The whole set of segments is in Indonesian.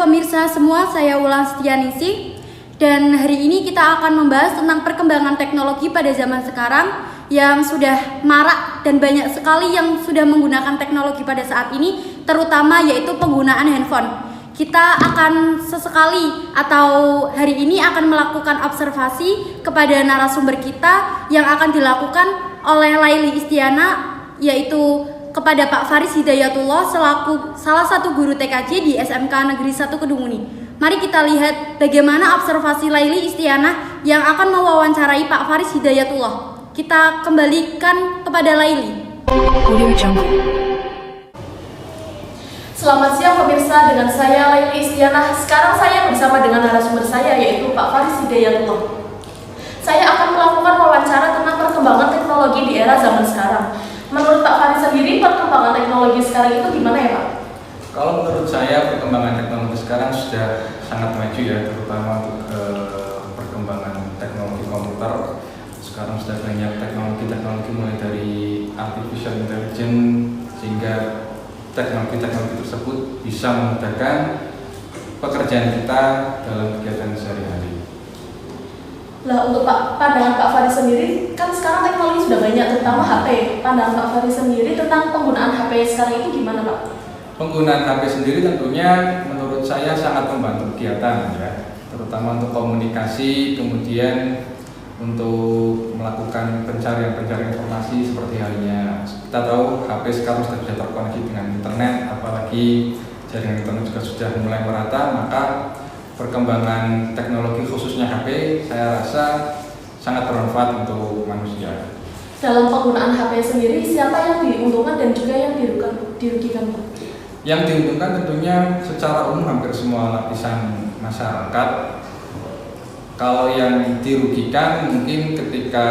pemirsa semua, saya Wulan Setianingsih. Dan hari ini kita akan membahas tentang perkembangan teknologi pada zaman sekarang yang sudah marak dan banyak sekali yang sudah menggunakan teknologi pada saat ini, terutama yaitu penggunaan handphone. Kita akan sesekali atau hari ini akan melakukan observasi kepada narasumber kita yang akan dilakukan oleh Laili Istiana, yaitu kepada Pak Faris Hidayatullah selaku salah satu guru TKJ di SMK Negeri 1 Kedunguni. Mari kita lihat bagaimana observasi Laili Istiana yang akan mewawancarai Pak Faris Hidayatullah. Kita kembalikan kepada Laili. Selamat siang pemirsa, dengan saya Laili Istiana. Sekarang saya bersama dengan narasumber saya yaitu Pak Faris Hidayatullah. Saya akan melakukan wawancara tentang perkembangan teknologi di era zaman sekarang. Menurut Pak Faris sendiri, perkembangan teknologi sekarang itu gimana ya Pak? Kalau menurut saya perkembangan teknologi sekarang sudah sangat maju ya, terutama untuk perkembangan teknologi komputer. Sekarang sudah banyak teknologi mulai dari artificial intelligence sehingga teknologi tersebut bisa memudahkan pekerjaan kita dalam kegiatan sehari-hari. Lah untuk pandangan Pak Faris sendiri, kan sekarang teknologi sudah banyak, terutama HP. Pandangan Pak Faris sendiri tentang penggunaan HP sekarang itu gimana Pak? Penggunaan HP sendiri tentunya menurut saya sangat membantu kegiatan ya, terutama untuk komunikasi, kemudian untuk melakukan pencarian informasi seperti halnya kita tahu HP sekarang sudah bisa terkoneksi dengan internet, apalagi jaringan internet juga sudah mulai merata, maka perkembangan teknologi khususnya HP saya rasa sangat bermanfaat untuk manusia. Dalam penggunaan HP sendiri, siapa yang diuntungkan dan juga yang dirugikan Pak? Yang diuntungkan tentunya secara umum hampir semua lapisan masyarakat. Kalau yang dirugikan mungkin ketika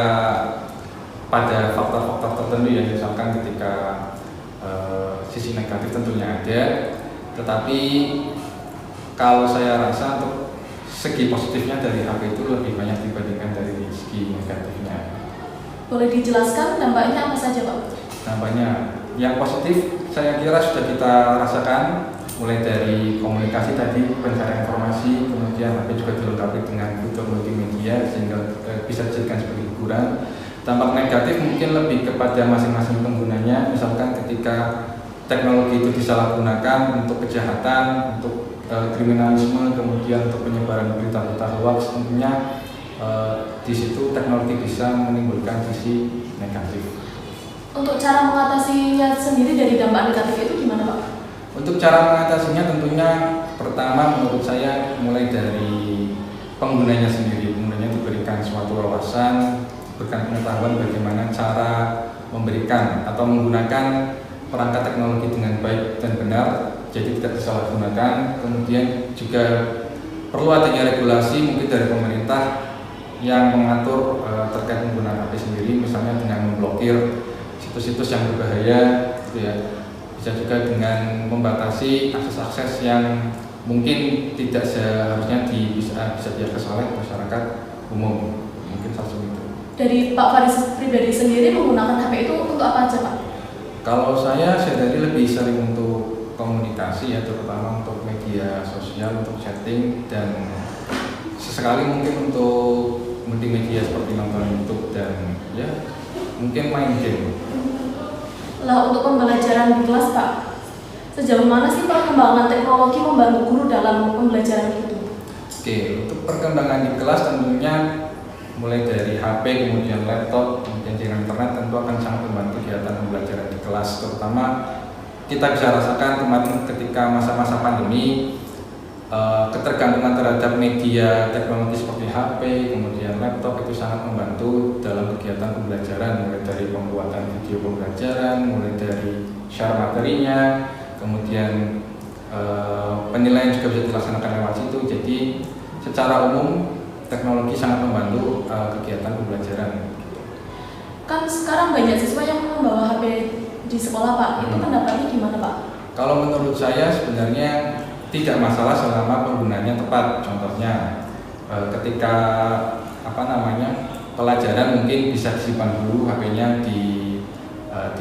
pada faktor-faktor tertentu ya, misalkan ketika sisi negatif tentunya ada, tetapi kalau saya rasa untuk segi positifnya dari HP itu lebih banyak dibandingkan dari segi negatifnya. Boleh dijelaskan dampaknya apa saja Pak? Dampaknya yang positif saya kira sudah kita rasakan, mulai dari komunikasi tadi, pencarian informasi, kemudian HP juga dilengkapi dengan fitur multimedia sehingga bisa dijadikan sebagai hiburan. Dampak negatif mungkin lebih kepada masing-masing penggunanya, misalkan ketika teknologi itu disalahgunakan untuk kejahatan, untuk kriminalisme, kemudian untuk penyebaran berita-berita hoax, tentunya di situ teknologi bisa menimbulkan sisi negatif. Untuk cara mengatasinya sendiri dari dampak negatif itu gimana Pak? Untuk cara mengatasinya tentunya pertama menurut saya mulai dari penggunanya sendiri. Penggunanya diberikan suatu wawasan, diberikan pengetahuan bagaimana cara memberikan atau menggunakan perangkat teknologi dengan baik dan benar, jadi tidak disalahgunakan. Kemudian juga perlu adanya regulasi mungkin dari pemerintah yang mengatur terkait penggunaan HP sendiri, misalnya dengan memblokir situs-situs yang berbahaya, gitu ya. Bisa juga dengan membatasi akses-akses yang mungkin tidak seharusnya bisa diakses oleh masyarakat umum, mungkin seperti itu. Dari Pak Faris pribadi sendiri menggunakan HP itu untuk apa aja Pak? Kalau saya dari lebih sering untuk komunikasi ya, terutama untuk media sosial, untuk chatting, dan sesekali mungkin untuk multimedia seperti nonton YouTube dan ya mungkin main game. Lah untuk pembelajaran di kelas Pak, sejauh mana sih perkembangan teknologi membantu guru dalam pembelajaran itu? Oke, untuk perkembangan di kelas tentunya mulai dari HP, kemudian laptop, kemudian jaringan internet tentu akan sangat membantu kegiatan pembelajaran di kelas. Terutama kita bisa rasakan kemarin ketika masa-masa pandemi, ketergantungan terhadap media teknologi seperti HP, kemudian laptop itu sangat membantu dalam kegiatan pembelajaran, mulai dari pembuatan video pembelajaran, mulai dari share materinya, kemudian penilaian juga bisa dilaksanakan lewat situ. Jadi secara umum teknologi sangat membantu kegiatan pembelajaran. Kan sekarang banyak siswa yang membawa HP di sekolah Pak, itu pendapatnya gimana Pak? Kalau menurut saya sebenarnya tidak masalah selama penggunaannya tepat. Contohnya ketika pelajaran mungkin bisa disimpan dulu HP-nya di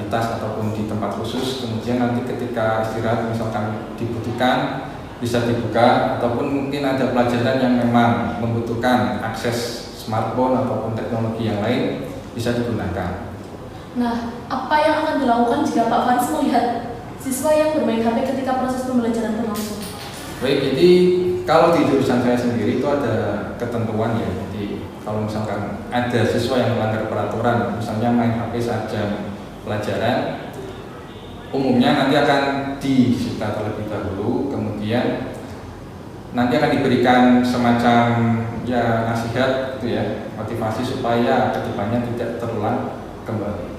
tas ataupun di tempat khusus, kemudian nanti ketika istirahat misalkan dibutuhkan bisa dibuka, ataupun mungkin ada pelajaran yang memang membutuhkan akses smartphone ataupun teknologi yang lain bisa digunakan. Nah, apa yang akan dilakukan jika Pak Faris melihat siswa yang bermain HP ketika proses pembelajaran berlangsung? Baik, jadi kalau di jurusan saya sendiri itu ada ketentuan ya. Jadi kalau misalkan ada siswa yang melanggar peraturan, misalnya main HP saat jam pelajaran, umumnya nanti akan disita terlebih dahulu, kemudian nanti akan diberikan semacam ya nasihat gitu ya, motivasi supaya kedepannya tidak terulang kembali.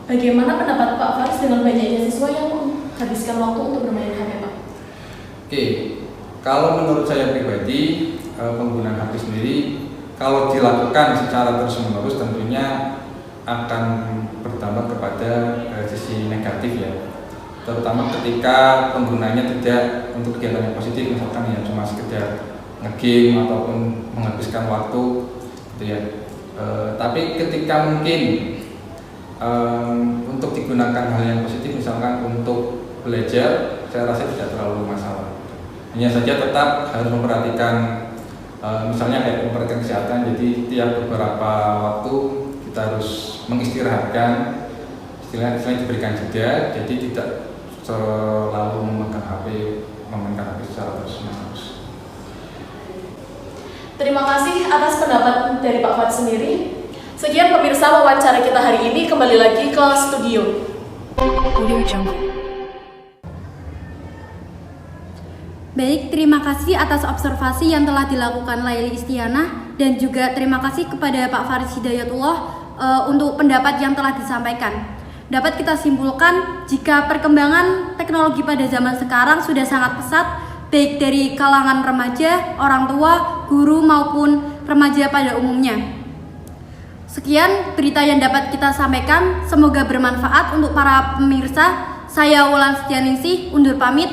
Bagaimana pendapat Pak Faris dengan banyaknya siswa yang menghabiskan waktu untuk bermain HP, Pak? Oke, kalau menurut saya pribadi penggunaan HP sendiri kalau dilakukan secara terus-menerus tentunya akan berdampak kepada sisi negatif ya, terutama ketika penggunanya tidak untuk kegiatan yang positif, misalkan ya cuma sekedar nge-game ataupun menghabiskan waktu gitu ya. Tapi ketika mungkin untuk digunakan hal yang positif, misalkan untuk belajar, saya rasa tidak terlalu masalah. Hanya saja tetap harus memperhatikan misalnya kayak memperhatikan kesehatan, jadi tiap beberapa waktu kita harus mengistirahatkan, istilahnya diberikan jeda, jadi tidak selalu memainkan HP secara terus-menerus. Terima kasih atas pendapat dari Pak Faris sendiri. Sekian pemirsa wawancara kita hari ini, kembali lagi ke studio. Baik, terima kasih atas observasi yang telah dilakukan Laili Istianah, dan juga terima kasih kepada Pak Faris Hidayatullah untuk pendapat yang telah disampaikan. Dapat kita simpulkan jika perkembangan teknologi pada zaman sekarang sudah sangat pesat, baik dari kalangan remaja, orang tua, guru maupun remaja pada umumnya. Sekian berita yang dapat kita sampaikan, semoga bermanfaat untuk para pemirsa. Saya Wulan Setianingsih undur pamit.